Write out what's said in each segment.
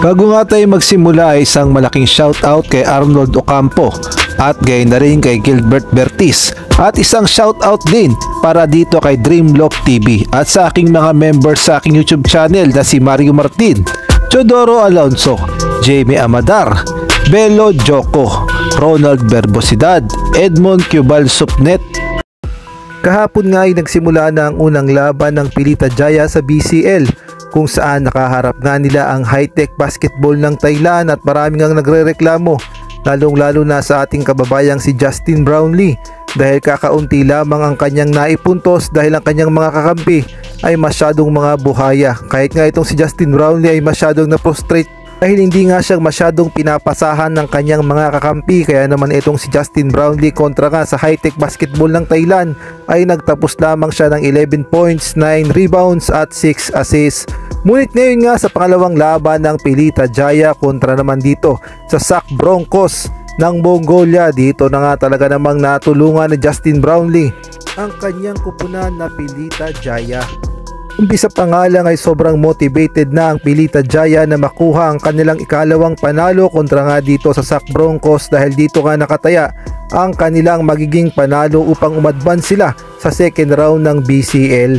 Bago nga tayo magsimula ay isang malaking shoutout kay Arnold Ocampo at gayon na rin kay Gilbert Bertis at isang shoutout din para dito kay Dreamlock TV at sa aking mga members sa aking YouTube channel na si Mario Martin, Chodoro Alonso, Jamie Amadar, Belo Joko, Ronald Berbosidad, Edmond Cubal Supnet. Kahapon nga ay nagsimula na ang unang laban ng Pilita Jaya sa BCL kung saan nakaharap nga nila ang high-tech basketball ng Thailand at maraming ang nagrereklamo lalong-lalo na sa ating kababayang si Justin Brownlee dahil kakaunti lamang ang kanyang naipuntos dahil ang kanyang mga kakampi ay masyadong mga buhaya. Kahit nga itong si Justin Brownlee ay masyadong na-frustrate dahil hindi nga siyang masyadong pinapasahan ng kanyang mga kakampi, kaya naman itong si Justin Brownlee kontra nga sa high-tech basketball ng Thailand ay nagtapos lamang siya ng 11 points, 9 rebounds at 6 assists. Ngunit ngayon nga sa pangalawang laban ng Pilita Jaya kontra naman dito sa SAC Broncos ng Mongolia, dito na nga talaga namang natulungan ni Justin Brownlee ang kanyang kupunan na Pilita Jaya. Umpisa pa nga lang ay sobrang motivated na ang Pilita Jaya na makuha ang kanilang ikalawang panalo kontra nga dito sa SAC Broncos dahil dito nga nakataya ang kanilang magiging panalo upang umadvance sila sa second round ng BCL.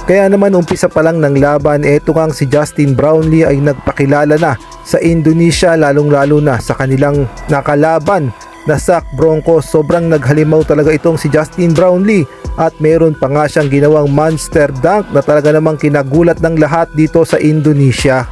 Kaya naman umpisa pa lang ng laban, eto nga si Justin Brownlee ay nagpakilala na sa Indonesia lalong-lalo na sa kanilang nakalaban na SAC Broncos. Sobrang naghalimaw talaga itong si Justin Brownlee at meron pa nga siyang ginawang monster dunk na talaga namang kinagulat ng lahat dito sa Indonesia.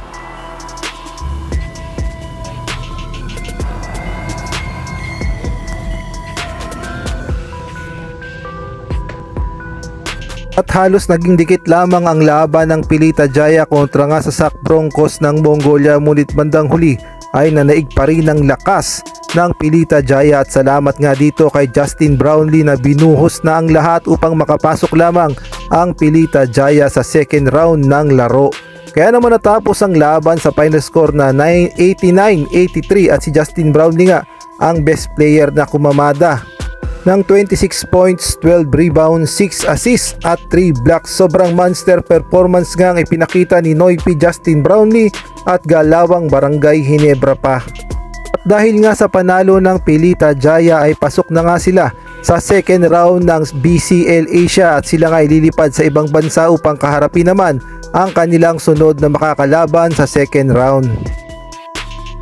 At halos naging dikit lamang ang laban ng Pilita Jaya kontra nga sa SAC Broncos ng Mongolia, ngunit bandang huli ay nanaig pa rin ang lakas ng Pilita Jaya at salamat nga dito kay Justin Brownlee na binuhos na ang lahat upang makapasok lamang ang Pilita Jaya sa second round ng laro. Kaya naman natapos ang laban sa final score na 89-83 at si Justin Brownlee nga ang best player na kumamada ng 26 points, 12 rebounds, 6 assists at 3 blocks. Sobrang monster performance nga ang ipinakita ni Noypi Justin Brownlee at Galawang Barangay Ginebra pa. At dahil nga sa panalo ng Pilita Jaya ay pasok na nga sila sa second round ng BCL Asia at sila nga ililipad sa ibang bansa upang kaharapin naman ang kanilang sunod na makakalaban sa second round.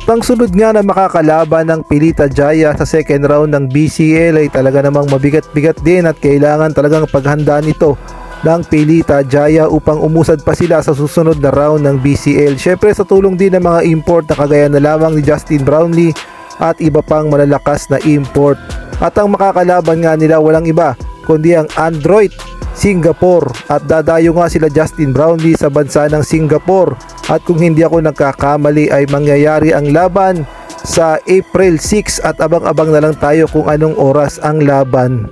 Ang sunod nga na makakalaban ng Pilita Jaya sa second round ng BCL ay talaga namang mabigat-bigat din at kailangan talagang paghandaan ito ng Pilita Jaya upang umusad pa sila sa susunod na round ng BCL. Syempre sa tulong din ng mga import na kagaya na lamang ni Justin Brownlee at iba pang malalakas na import. At ang makakalaban nga nila walang iba kundi ang Android Singapore at dadayo nga sila Justin Brownlee sa bansa ng Singapore at kung hindi ako nagkakamali ay mangyayari ang laban sa April 6 at abang-abang na lang tayo kung anong oras ang laban.